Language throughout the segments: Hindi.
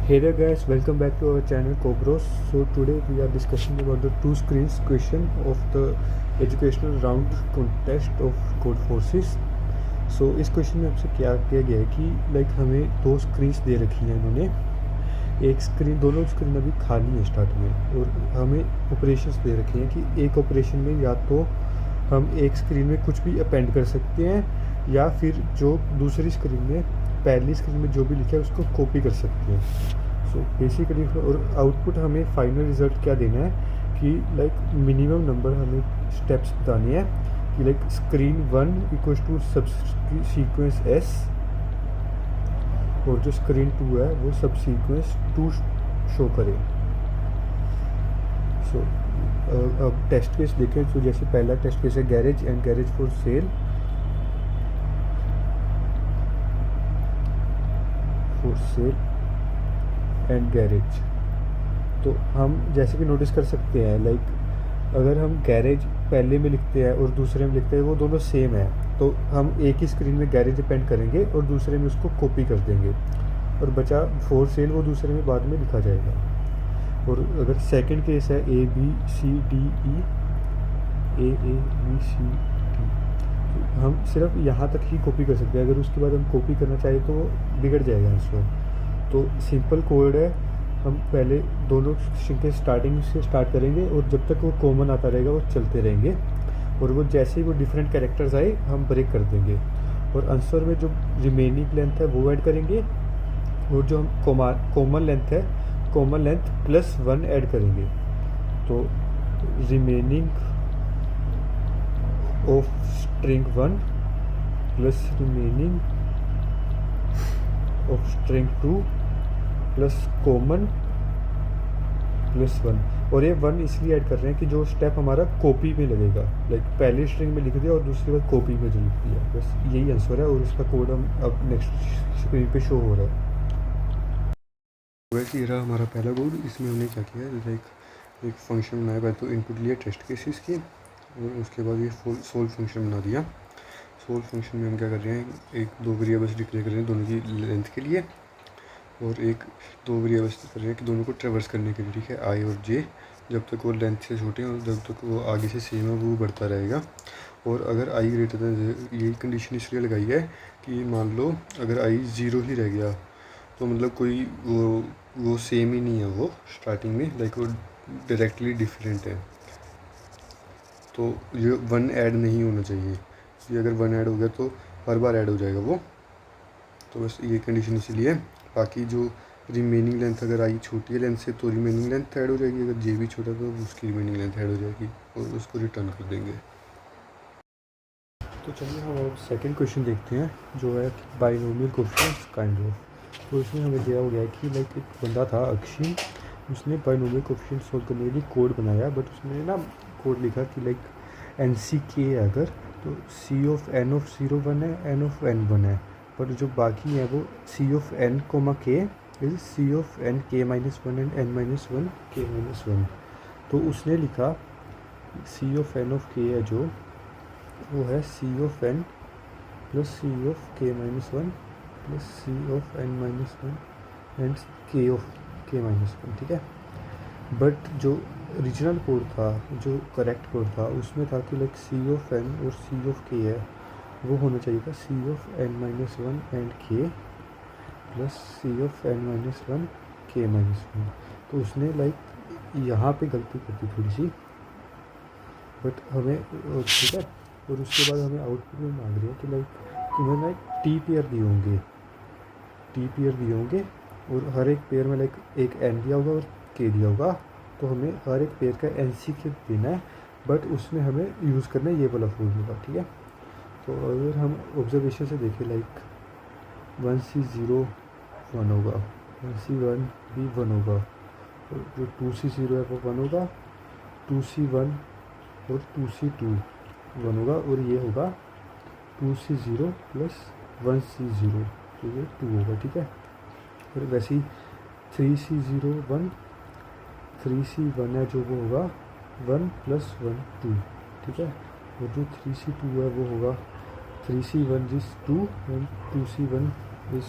Hey there guys, welcome back to our channel Cobros. So today we are discussing about the two screens question of the educational round contest of Code Forces. So इस क्वेश्चन में हमसे क्या किया गया है कि लाइक हमें दो स्क्रीन्स दे रखी हैं इन्होंने। एक स्क्रीन, दोनों स्क्रीन अभी खाली है स्टार्ट में, और हमें ऑपरेशंस दे रखे हैं कि एक ऑपरेशन में या तो हम एक स्क्रीन में कुछ भी अपेंड कर सकते हैं या फिर जो दूसरी स्क्रीन में पहली स्क्रीन में जो भी लिखा है उसको कॉपी कर सकते हैं। सो बेसिकली और आउटपुट हमें फाइनल रिजल्ट क्या देना है कि लाइक मिनिमम नंबर हमें स्टेप्स बताने हैं कि लाइक स्क्रीन 1 इक्वल्स टू सब सीक्वेंस एस और जो स्क्रीन 2 है वो सब सीक्वेंस 2 शो करे। सो अब टेस्ट केस देखें तो जैसे पहला टेस्ट केस है garage and garage for sale and garage. तो हम जैसे कि नोटिस कर सकते हैं लाइक अगर हम गैरेज पहले में लिखते हैं और दूसरे में लिखते हैं वो दोनों सेम है, तो हम एक ही स्क्रीन में गैरेज अपेंड करेंगे और दूसरे में उसको कॉपी कर देंगे और बचा फॉर सेल वो दूसरे में बाद में लिखा जाएगा। और अगर सेकंड केस है A B C D E A B C D, तो हम सिर्फ यहाँ तक ही कॉपी कर सकते हैं। अगर उसके बाद हम कॉपी करना चाहें तो बिगड़ जाएगा आंसर। तो सिंपल कोड है, हम पहले दोनों के स्टार्टिंग से स्टार्ट करेंगे और जब तक वो कॉमन आता रहेगा वो चलते रहेंगे, और वो जैसे ही वो डिफरेंट कैरेक्टर्स आए हम ब्रेक कर देंगे और आंसर में जो रिमेनिंग लेंथ है वो ऐड करेंगे, और जो हम कॉमन लेंथ है कॉमन लेंथ +1 ऐड करेंगे। तो remaining of string 1 plus remaining of string 2 plus common +1। और ये 1 इसलिए ऐड कर रहे हैं कि जो स्टेप हमारा कॉपी में लगेगा, लाइक पहली स्ट्रिंग में लिख दिया और दूसरी बार कॉपी में जो लिख दिया, बस यही आंसर है। और इसका कोड हम अब नेक्स्ट स्क्रीन पे शो हो रहा है। वैसे ये रहा हमारा पहला कोड। इसमें हमने क्या किया, लाइक एक फंक्शन बनाया, पहले तो इनपुट लिया टेस्ट केसेस की और उसके बाद ये सोल्व फंक्शन बना दिया। सोल्व फंक्शन में हम क्या कर रहे हैं, एक दो वेरिएबल्स डिक्लेयर कर रहे हैं दोनों की लेंथ के लिए, और एक दो वेरिएबल्स कर रहे हैं कि दोनों को ट्रेवर्स करने के लिए, ठीक है, आई और जे। जब तक वो लेंथ से छोटे हैं और जब तक वो आगे से सेम है वो बढ़ता रहेगा। और अगर आई ग्रेटर देन, ये कंडीशन इसलिए लगाई है कि मान लो अगर आई 0 ही रह गया तो मतलब कोई वो सेम ही नहीं है वो स्टार्टिंग में, लाइक वो डायरेक्टली डिफरेंट है, तो ये 1 ऐड नहीं होना चाहिए। ये अगर 1 ऐड हो गया तो हर बार ऐड हो जाएगा वो। तो बस ये कंडीशन इसीलिए। बाकी जो रिमेनिंग लेंथ, अगर आई छोटी है लेंथ से तो रिमेनिंग लेंथ ऐड हो जाएगी, अगर जे भी छोटा तो उसकी रिमेनिंग लेंथ ऐड हो जाएगी और उसको रिटर्न कर देंगे। तो चलिए हम अब सेकंड क्वेश्चन देखते हैं जो है बाइनोमियल कोएफिशिएंट्स काइंड ऑफ। तो इसमें हमें दिया हो गया है कि लाइक एक बंदा था अक्षी, उसने बाइनोमियल कोएफिशिएंट सोल्व करने के लिए कोड बनाया, बट उसने ना कोड लिखा कि लाइक NC है अगर, तो C ऑफ N ऑफ 0 1 है, N ऑफ N 1 है, पर जो बाकी है वो C of N, K is C of N K-1 and N-1 K-1। तो उसने लिखा C of N of K है जो वो है C of N plus C of K-1 plus C of N-1 and K of K-1, ठीक है। बट जो ओरिजिनल कोड था, जो करेक्ट कोड था, उसमें था कि लाइक C ऑफ N और C ऑफ K है वो होना चाहिए था C of N-1 and K plus C of N-1 K-1। तो उसने लाइक यहाँ पे गलती कर दी थोड़ी सी, बट हमें ठीक है। और उसके बाद हमें आउटपुट में मांग रही है कि लाइक तुम्हें लाइक T पेयर दिए होंगे और हर एक पेयर में लाइक एक N दिया होगा और K दिया होगा, तो हमें हर एक पेयर का NC देना है, बट उसमें हमें यूज़ करना है ये वाला फॉर्मूला, ठीक है। तो अगर हम ऑब्जर्वेशन से देखें लाइक 1C0 1 होगा, 1C1 भी 1 होगा, और जो 2C0 है वो 1 होगा, 2C1 और 2C2 1 होगा, और ये होगा 2C0 प्लस 1C0, तो ये 2 होगा, ठीक है। और वैसे ही 3C0 1, 3C1 है जो वो होगा 1 प्लस 1 2, ठीक है। और जो 3C2 है वो होगा 3C1 is 2 and 2C1 is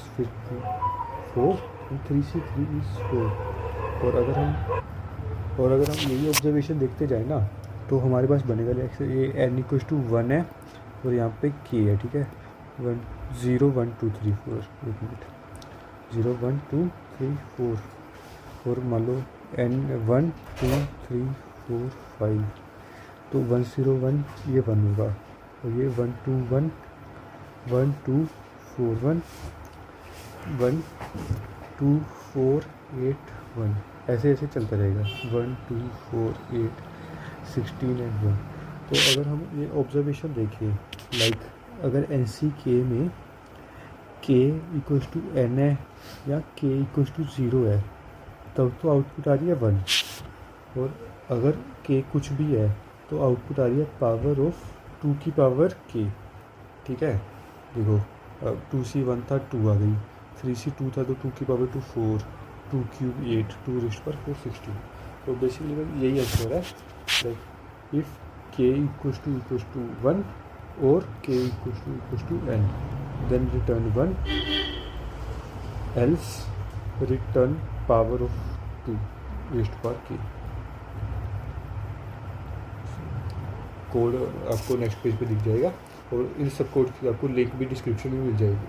4 3C3 is 4। और अगर हम यही ऑब्जर्वेशन देखते जाए ना, तो हमारे पास बनेगा ये n इक्वल टू 1 है और यहाँ पे k है, ठीक है। 1 0 1 2 3 4, एक मिनट, 0 1 2 3 4 और मान लो n 1 2 3 4 5, तो 1 0 1 ये 1 होगा और ये 1 2 1 1 2 4 1 1 2 4 8 1, ऐसे ऐसे चलता रहेगा 1 2 4 8 16 एंड 1। तो अगर हम ये ऑब्जर्वेशन देखें, लाइक अगर NCK में k इक्वल्स टू n है या k इक्वल्स टू 0 है, तब तो आउटपुट आ रही है 1। और अगर k कुछ भी है तो आउटपुट आ रही है पावर ऑफ 2 की पावर k, ठीक है। देखो 2C 1 था 2 आ गई, 3C 2 था तो 2 की पावर 2 4, 2 क्यूब 8, 2 रेस्ट पर 4 16। तो बेसिकली यही आंसर है, like if k equals to 1 और k equals to n, then return 1, else return power of 2 raised पर k। कोड आपको नेक्स्ट पेज पे दिख जाएगा और इन सब कोड की आपको लिंक भी डिस्क्रिप्शन में मिल जाएगी।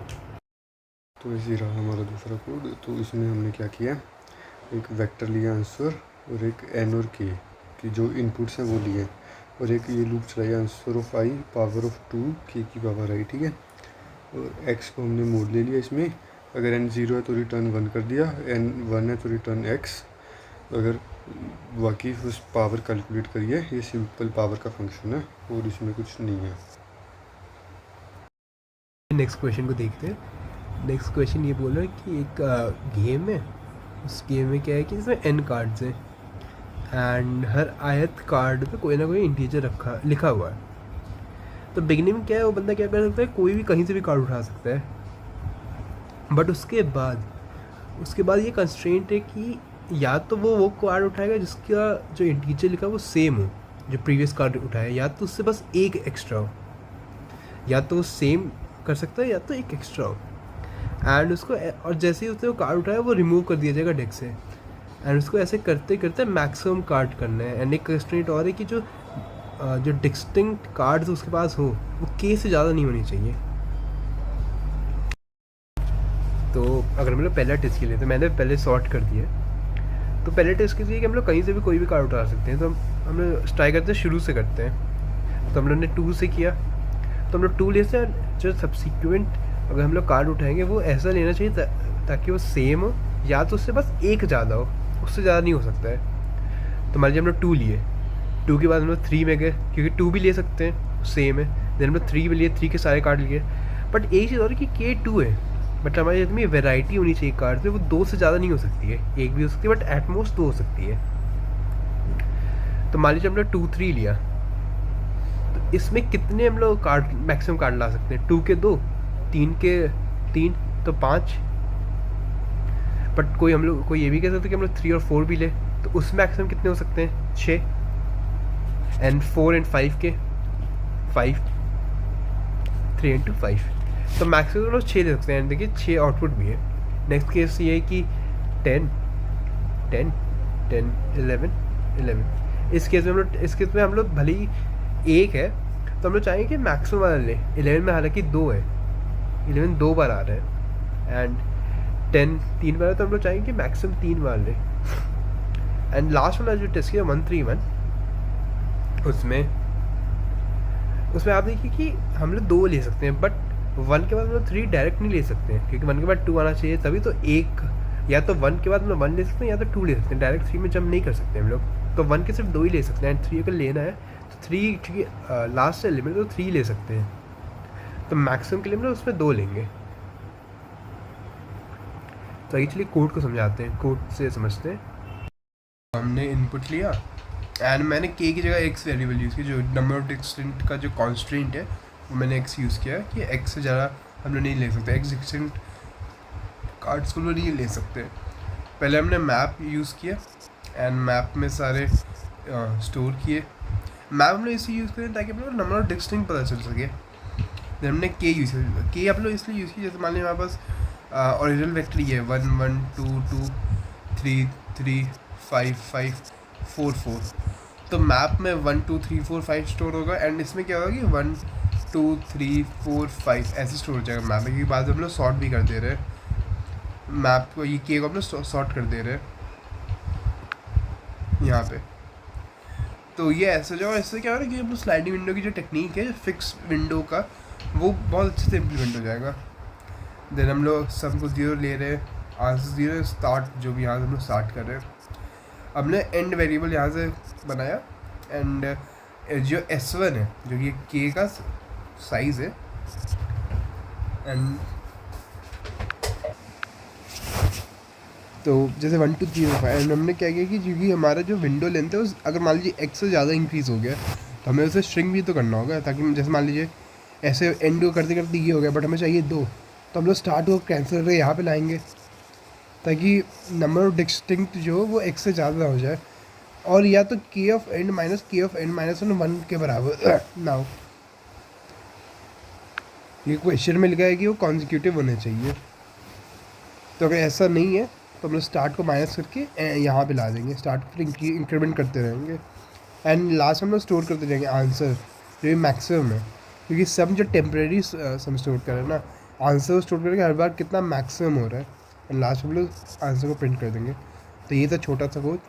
तो इसी रहा हमारा दूसरा कोड। तो इसमें हमने क्या किया, एक वेक्टर लिया आंसर और एक n और k की जो इनपुट्स हैं वो लिए, और एक ये लूप चलाया answer of i power of 2 k की पावर i, ठीक है। और x को हमने मोड ले लिया इसमें, अगर n 0 है तो रिटर्न 1 कर दिया, n 1 है तो रिटर्न x। अगर बाकी उस पावर कैलकुलेट करिए, ये सिंपल पावर का फंक्शन है और इसमें कुछ नहीं है। नेक्स्ट क्वेश्चन को देखते हैं। नेक्स्ट क्वेश्चन ये बोल रहा है कि एक गेम है, उस गेम में क्या है कि इसमें n कार्ड्स हैं एंड हर आयत कार्ड पे कोई ना कोई इंटीजर लिखा हुआ है। तो बिगिनिंग में क्या है, वो बंदा क्या कर सकता है, कोई भी कहीं से भी कार्ड उठा सकता है। बट उसके बाद ये कंस्ट्रेंट है कि या तो वो कार्ड उठाएगा जिसका जो इंटीजर लिखा है वो सेम हो जो प्रीवियस कार्ड उठाया, या तो उससे बस एक एक्स्ट्रा हो, या तो सेम कर सकता है या तो एक एक्स्ट्रा हो। एंड उसको, और जैसे ही उसने वो कार्ड उठाया वो रिमूव कर दिया जाएगा डेक से। एंड उसको ऐसे करते करते मैक्सिमम कार्ड करना है। एंड एक कंस्ट्रेंट और है कि जो डिस्टिंक्ट कार्ड्स उसके पास हो वो k से ज़्यादा नहीं होनी चाहिए। तो अगर हम लोग पहला टेस्ट के लिए, तो मैंने पहले सॉर्ट कर दिया। तो पहले टेस्ट के लिए कि हम लोग कहीं से भी कोई भी कार्ड उठा सकते हैं, तो हम लोग ट्राई करते हैं, शुरू से करते हैं। तो हम लोग ने 2 से किया, तो हम लोग 2 लेते हैं। जो सब्सिक्वेंट अगर हम लोग कार्ड उठाएंगे वो ऐसा लेना चाहिए ताकि वो सेम हो, या तो उससे बस एक ज़्यादा हो, उससे ज़्यादा नहीं हो सकता है। तो मान लीजिए हम लोग 2 लिए, 2 के बाद हम लोग 3 में गए, क्योंकि 2 भी ले सकते हैं, सेम है। देन हम लोग 3 में लिए, 3 के सारे कार्ड लिए। बट एक चीज़ और है कि k 2 है, बट हमारे इसमें वैरायटी होनी चाहिए कार्ड से, वो 2 से ज़्यादा नहीं हो सकती है, एक भी हो सकती है बट एटमोस्ट 2 हो सकती है। तो मान लीजिए हम लोग 2 3 लिया, तो इसमें कितने हम लोग कार्ड मैक्सिमम कार्ड ला सकते हैं, 2 के 2, 3 के 3, तो 5। बट कोई ये भी कह सकते हैं कि हम लोग 3 और 4 भी ले, तो उसमें मैक्सिमम कितने हो सकते हैं, 6। एंड 4 एंड 5 के 5, 3 इंटू 5, तो मैक्सिमम हम लोग 6 ले सकते हैं। देखिए 6 आउटपुट भी है। नेक्स्ट केस ये है कि 10 10 10 11 11। इस केस में हम लोग भले ही एक है तो हम लोग चाहेंगे कि मैक्सिमम वाला ले। 11 में हालांकि 2 है, 11 2 बार आ रहा है, एंड 10 3 बार है, तो हम लोग चाहेंगे कि मैक्सिमम 3 बार ले। एंड लास्ट वाला जो टेस्ट किया 131, उसमें आप देखिए कि हम लोग 2 ले सकते हैं, बट 1 के बाद हम लोग 3 डायरेक्ट नहीं ले सकते हैं, क्योंकि 1 के बाद 2 आना चाहिए, तभी तो एक, या तो 1 के बाद हम लोग 1 ले सकते हैं या तो 2 ले सकते हैं। डायरेक्ट 3 में जंप नहीं कर सकते हम लोग, तो 1 के सिर्फ 2 ही ले सकते हैं। एंड 3 अगर लेना है तो 3, क्योंकि लास्ट एलिमेंट तो 3 ले सकते हैं, तो मैक्सिमम के लिए हम लोग उसमें 2 लेंगे। तो एक्चुअली कोड को समझाते हैं, कोड से समझते हैं। हमने इनपुट लिया एंड मैंने k की जगह x वेरिएबल यूज़ की, जो नंबर ऑफ डिस्टिंक्ट का जो कॉन्स्टेंट है वो मैंने x यूज़ किया कि x से ज़्यादा हम लोग नहीं ले सकते, x डिस्टिंक्ट कार्ड्स को लोग नहीं ले सकते। पहले हमने मैप यूज़ किया एंड मैप में सारे स्टोर किए। मैप हम लोग इसे यूज़ करें ताकि हम लोग नंबर ऑफ डिस्टिंक्ट पता चल सके। फिर हमने k यूज़ किया, k आप लोग इसलिए यूज़ किया, जैसे मान लीजिए हमारे पास ओरिजिनल वेक्टर ये 1 1 2 2 3 3 5 5 4 4। तो मैप में 1 2 3 4 5 स्टोर होगा एंड इसमें क्या होगा कि 1 2 3 4 5 ऐसे स्टोर हो जाएगा मैप में, क्योंकि बाद में हम लोग सॉर्ट भी कर दे रहे हैं मैप को, ये के को हम लोग सॉर्ट कर दे रहे हैं यहाँ पे। तो ये ऐसे जो इससे क्या हो रहा है कि हम स्लाइडिंग विंडो की जो टेक्निक है फिक्स विंडो का, वो बहुत अच्छे से इम्प्लीमेंट हो जाएगा। देन हम लोग सब कुछ 0 ले रहे हैं, आंसर 0 स्टार्ट जो भी यहाँ से हम लोग स्टार्ट कर रहे हैं। हमने एंड वेरिएबल यहाँ से बनाया एंड जो S1 है जो कि के का साइज़ है एंड तो जैसे 1 2 3 4 एंड हमने क्या किया कि क्योंकि हमारा जो विंडो लेंथ है उस अगर मान लीजिए x से ज़्यादा इंक्रीज़ हो गया तो हमें उसे श्रिंक भी तो करना होगा, ताकि जैसे मान लीजिए ऐसे एंड को करते करते ये हो गया बट हमें चाहिए 2, तो हम लोग स्टार्ट को कैंसिल करके यहाँ पे लाएंगे ताकि नंबर ऑफ डिस्टिंक्ट जो वो x से ज़्यादा हो जाए, और या तो k of and minus k of and minus 1 के बराबर ना हो। ये क्वेश्चन में लिखा है कि वो कॉन्जिक्यूटिव होने चाहिए, तो अगर ऐसा नहीं है तो हम लोग स्टार्ट को माइनस करके यहाँ पे ला देंगे, स्टार्ट को फिर इंक्रीमेंट करते रहेंगे एंड लास्ट हम लोग स्टोर करते रहेंगे आंसर जो मैक्सिमम है, क्योंकि सब जो टेम्प्रेरी सम स्टोर कर रहे हैं ना, आंसर को स्टोर करके हर बार कितना मैक्सिमम हो रहा है एंड लास्ट हम लोग आंसर को प्रिंट कर देंगे। तो ये था छोटा सा कोड।